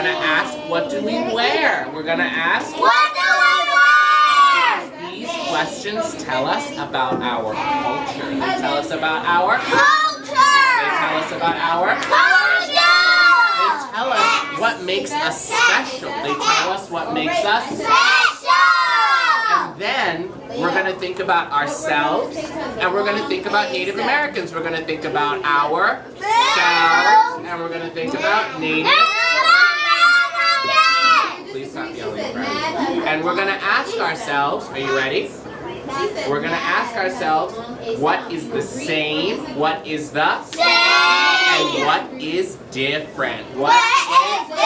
gonna ask, what do we wear? We're gonna ask, What do we wear? these questions tell us about our culture. They tell us about our Culture. They tell us about our Culture. They tell us what makes us special. They tell us what makes us Special. And then we're going to think about ourselves, and we're going to think about Native Americans. We're going to think about ourselves, and we're going to think about Native. Please stop yelling, friend. And we're going to ask ourselves, are you ready? We're going to ask ourselves, what is the same? What is the Same. And what is different? What is different?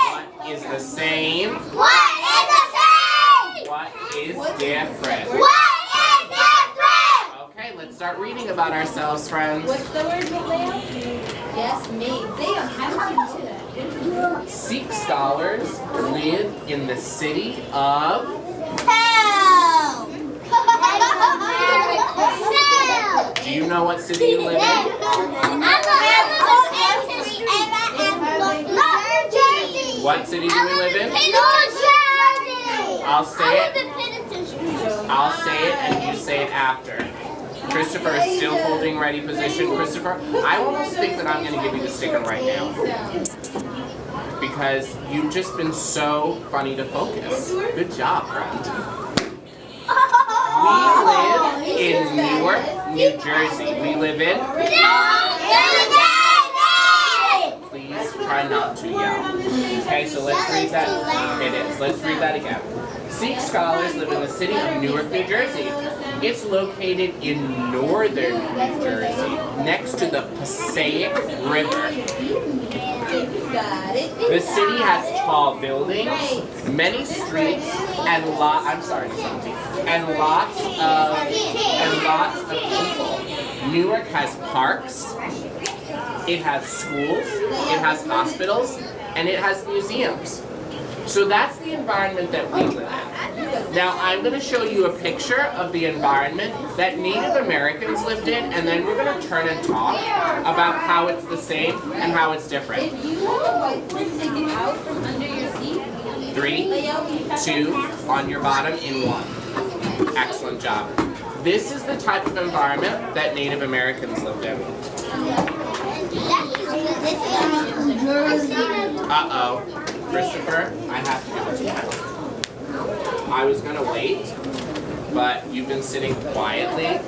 What is the same? What is the same? What is different? What is different? Okay, let's start reading about ourselves, friends. What's the word, Leo? Yes, me. Leo, how did you do that? Sikh scholars live in the city of... Hell. Do you know what city you live in? What city do we live in? I'll say it. I'll say it and you say it after. Christopher is still holding ready position. Christopher, I almost think that I'm going to give you the sticker right now. Because you've just been so funny to focus. Good job, friend. We live in Newark, New Jersey. We live in... Please try not to yell. Okay, so let's read that. It is. Let's read that again. Sikh scholars live in the city of Newark, New Jersey. It's located in northern New Jersey, next to the Passaic River. The city has tall buildings, many streets, and lots of people. Newark has parks, it has schools, it has hospitals, and it has museums. So that's the environment that we live in. Now I'm going to show you a picture of the environment that Native Americans lived in, and then we're going to turn and talk about how it's the same and how it's different. If you want a whiteboard, take it out from under your seat. 3, 2, on your bottom in 1. Excellent job. This is the type of environment that Native Americans lived in. Uh-oh. Christopher, I have to give it to you. I was going to wait, but you've been sitting quietly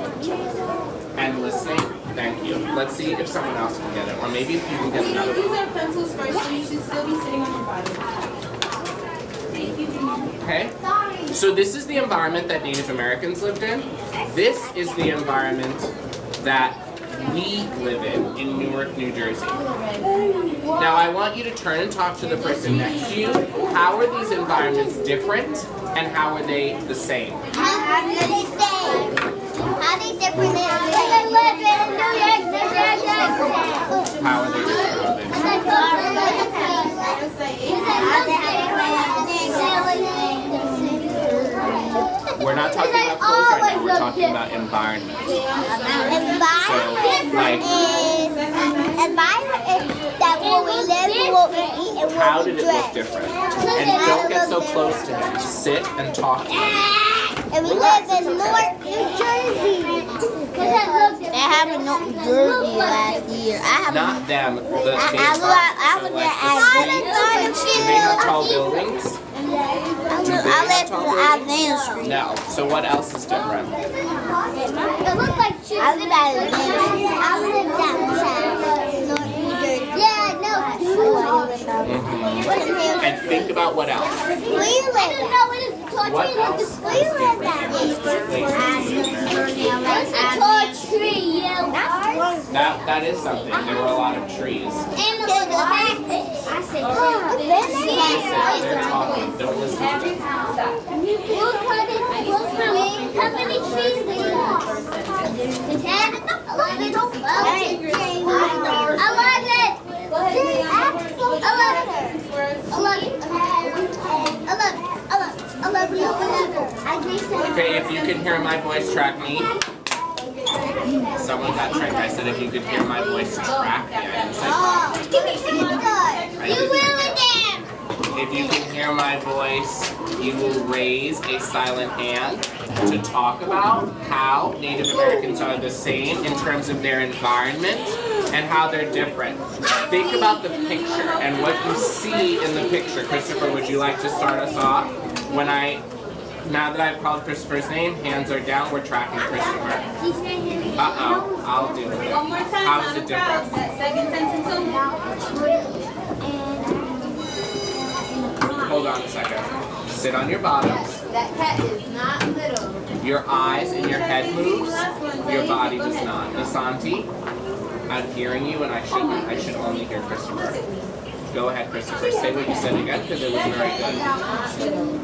and listening. Thank you. Let's see if someone else can get it, or maybe if you can get another These one. are pencils first, so you should still be sitting on your body. Okay? So this is the environment that Native Americans lived in. This is the environment that we live in Newark, New Jersey. Now I want you to turn and talk to the person next to you. How are these environments different, and how are they the same? How are they different? How are they different? How are they different? We're not talking about clothes right now, we're talking about environment. Environment is that where we live, what we eat, and How what we did it look dress. different? And don't get so close to him. Sit and talk to him. And we live in Newark, New Jersey. They have in New Jersey last year. Not them, the I so was like at the streets. Do they have tall buildings? I lived in Alexander Street. No. So what else is different? It looked like I live at Alexander Street. I live downtown, North New Jersey. Yeah, no. And think about what else. Where you live at? What else Where you is live different at? in these places? That's a tall tree, yeah. That is something. There were a lot of trees. And the Listen, they're talking. Don't listen to them. How many trees do you have? 10? 11. Okay, if you can hear my voice, track me. Someone got tricked. I said if you could hear my voice, track me. I didn't say You really did. hear my voice, you will raise a silent hand to talk about how Native Americans are the same in terms of their environment and how they're different. Think about the picture and what you see in the picture. Christopher, would you like to start us off? Now that I've called Christopher's name, hands are down, we're tracking Christopher. Uh-oh, I'll deal with it. One more time. How is it different? That second sentence over. Hold on a second. Sit on your bottoms. That cat is not little. Your eyes and your head moves. Your body does not. Nasanti, I'm hearing you and I should only hear Christopher. Go ahead, Christopher. Say what you said again because it was very good.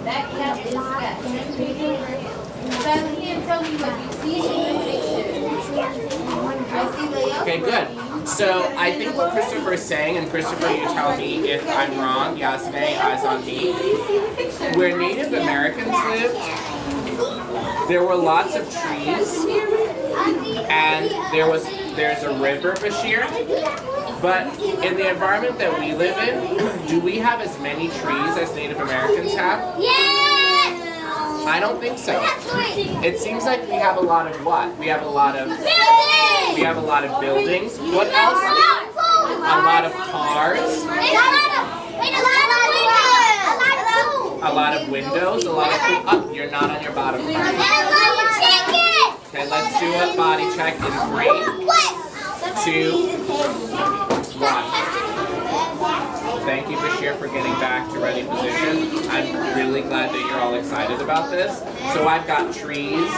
That cat is fat. Silent hand, tell me what you see in the picture. I see Leo. Okay, good. So I think what Christopher is saying, and Christopher, you tell me if I'm wrong. Yasne, eyes on me. Where Native Americans lived, there were lots of trees, and there's a river, Bashir. But in the environment that we live in, do we have as many trees as Native Americans have? Yes! I don't think so. It seems like we have a lot of what? We have a lot of buildings. What else? A lot of cars. A lot of windows. A lot of food. Oh, you're not on your bottom part. Okay, let's do a body check in 3, 2, 1. Thank you, Bashir, for getting back to ready position. I'm really glad that you're all excited about this. So I've got trees.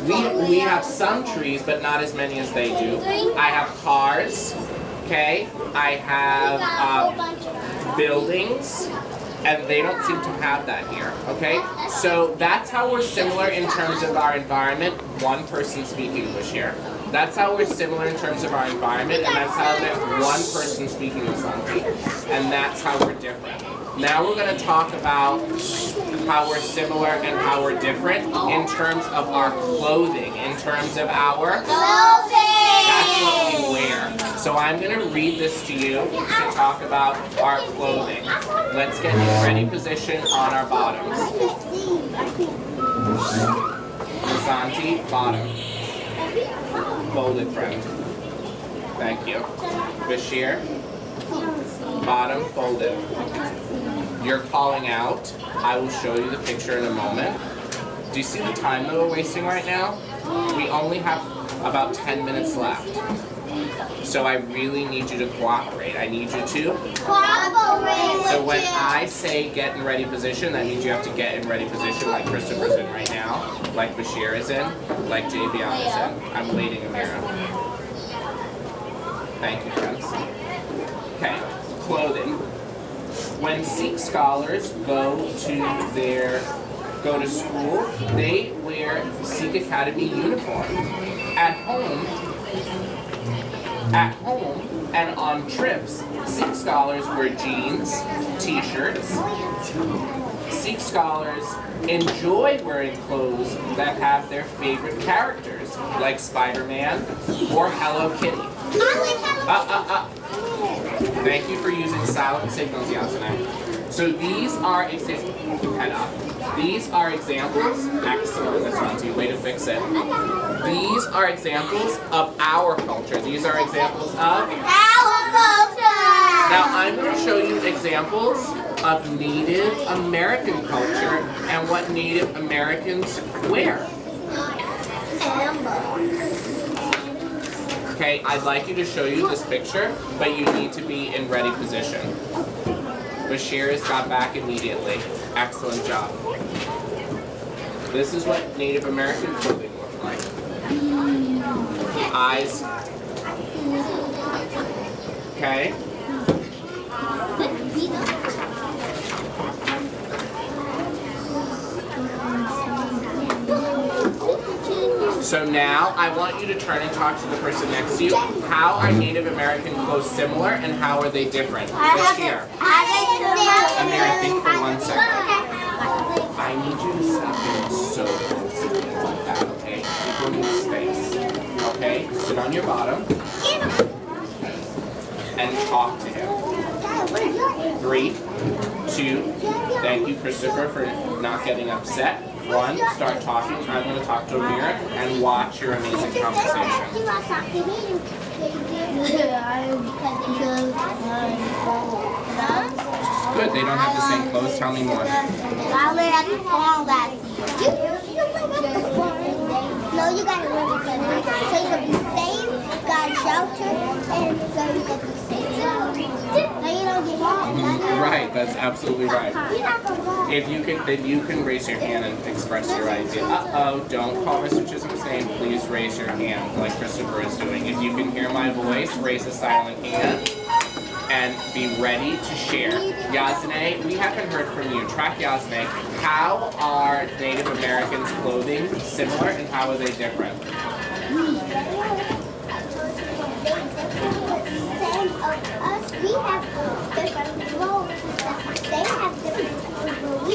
We have some trees, but not as many as they do. I have cars. Okay. I have buildings. And they don't seem to have that here, okay? So that's how we're similar in terms of our environment. One person speak English here. That's how we're similar in terms of our environment, and that's how there's one person speaking Asante. And that's how we're different. Now we're gonna talk about how we're similar and how we're different in terms of our clothing, in terms of our that's what we wear. So I'm going to read this to you to talk about our clothing. Let's get in ready position on our bottoms. Santi, bottom. Folded friend. Thank you. Bashir, bottom folded. You're calling out. I will show you the picture in a moment. Do you see the time that we're wasting right now? We only have about 10 minutes left. So I really need you to cooperate. I need you to cooperate. So when I say get in ready position, that means you have to get in ready position like Christopher's in right now, like Bashir is in, like Javion is in. I'm waiting, Amira. Thank you, friends. Okay, clothing. When Sikh scholars go to school, they wear Sikh Academy uniform. At home and on trips, Sikh scholars wear jeans, t-shirts. Sikh scholars enjoy wearing clothes that have their favorite characters, like Spider-Man or Hello Kitty. Thank you for using silent signals, Yasne. So these are examples. Excellent, Asante. Way to fix it. These are examples of our culture. These are examples of our culture. Now I'm going to show you examples of Native American culture and what Native Americans wear. Okay, I'd like you to show you this picture, but you need to be in ready position. Bashir has got back immediately. Excellent job. This is what Native American clothing looks like. Eyes. Okay. So now I want you to turn and talk to the person next to you. How are Native American clothes similar and how are they different? Bashir. Amira, think for 1 second. I need you to stop getting so close to things like that, okay? People need space. Okay? Sit on your bottom and talk to him. 3, 2, thank you, Christopher, for not getting upset. 1, start talking. I'm going to talk to Amir and watch your amazing conversation. Good, they don't have the same clothes. Tell me more. I live at the farm last year. No, you gotta live with them. So you can be safe, you got shelter, and so you can be safe. So you don't get hurt. Right, that's absolutely right. If you can, then you can raise your hand and express your idea. Uh-oh, don't call Mr. Chisholm's name. Please raise your hand like Christopher is doing. If you can hear my voice, raise a silent hand. And be ready to share. Yazne, we haven't heard from you. Track Yazne. How are Native Americans' clothing similar and how are they different? We have different clothes. They have different clothes.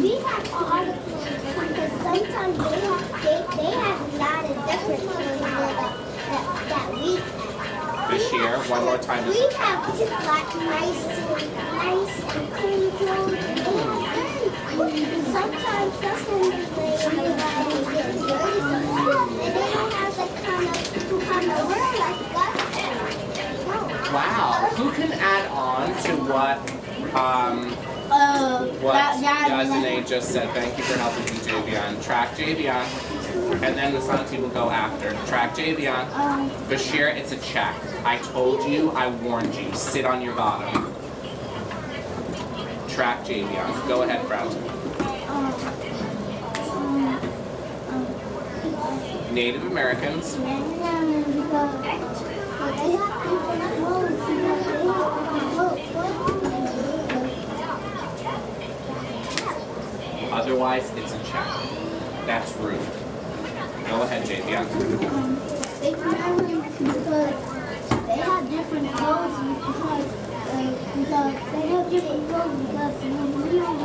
We have all the clothes because sometimes they have a lot of different clothes that we have. Bashir, one more time. We have like nice and clean clothes. Sometimes they get dirty and they don't have the kind of wear like us. Wow. Who can add on to what Yazne just said? Thank you for helping me, Javion. Track Javion. And then the Santi will go after. Track Javion. Bashir, it's a check. I told you, I warned you. Sit on your bottom. Track Javion. Go ahead, friend. Native Americans. Otherwise, it's a check. That's rude. Go ahead, Javion. They have different clothes because they have different clothes because we don't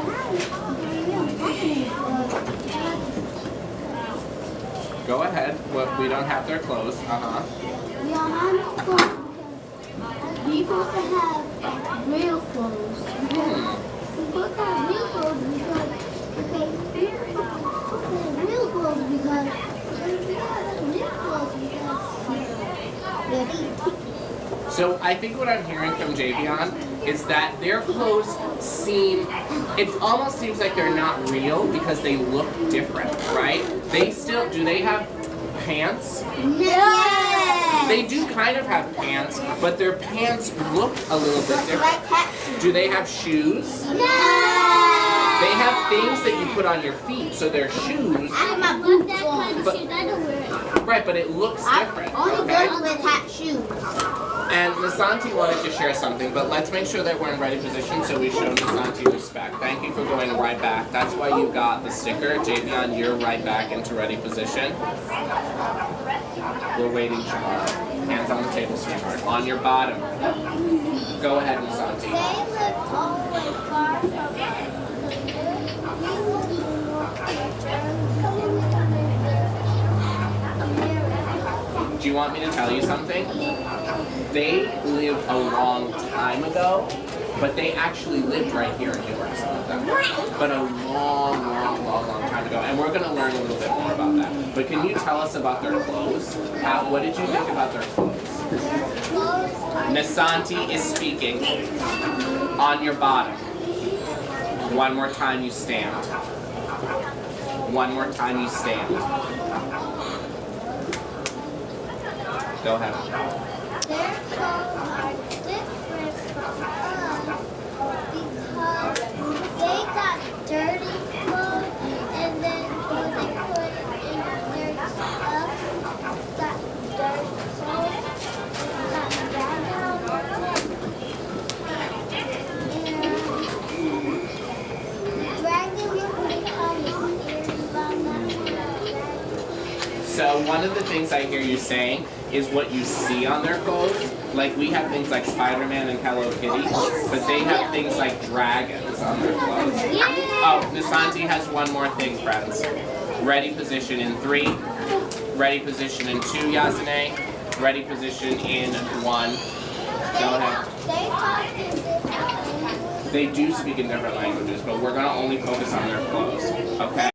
Go ahead. Well, we don't have their clothes. We don't have no clothes because we're supposed to have real clothes. We're supposed to have real clothes So I think what I'm hearing from Javion is that their clothes it almost seems like they're not real because they look different, right? Do they have pants? No. They do kind of have pants, but their pants look a little bit different. Do they have shoes? No. They have things that you put on your feet, so they're shoes. I have my boots on. Right, but it looks different. Only girls with hat shoes. And Nisanti wanted to share something, but let's make sure that we're in ready position so we show Nisanti respect. Thank you for going right back. That's why you got the sticker. Javion, you're right back into ready position. We're waiting, Shamar. Hands on the table, sweetheart. On your bottom. Go ahead, Nisanti. They live all the way far from Do you want me to tell you something? They lived a long time ago, but they actually lived right here in Newark, some of them. But a long time ago. And we're going to learn a little bit more about that. But can you tell us about their clothes? What did you think about their clothes? Nisanti is speaking. On your bottom. One more time you stand. One more time you stand. Go ahead. Their clothes are different from us because they got dirty clothes and then when they put it in their stuff, got dirty clothes, got rag on it, and ragging will become serious about that. So one of the things I hear you saying is what you see on their clothes. Like we have things like Spider-Man and Hello Kitty, but they have things like dragons on their clothes. Oh, Nisanti has one more thing, friends. Ready position in 3. Ready position in 2, Yazne. Ready position in 1. Go ahead. They talk in different They do speak in different languages, but we're gonna only focus on their clothes, okay?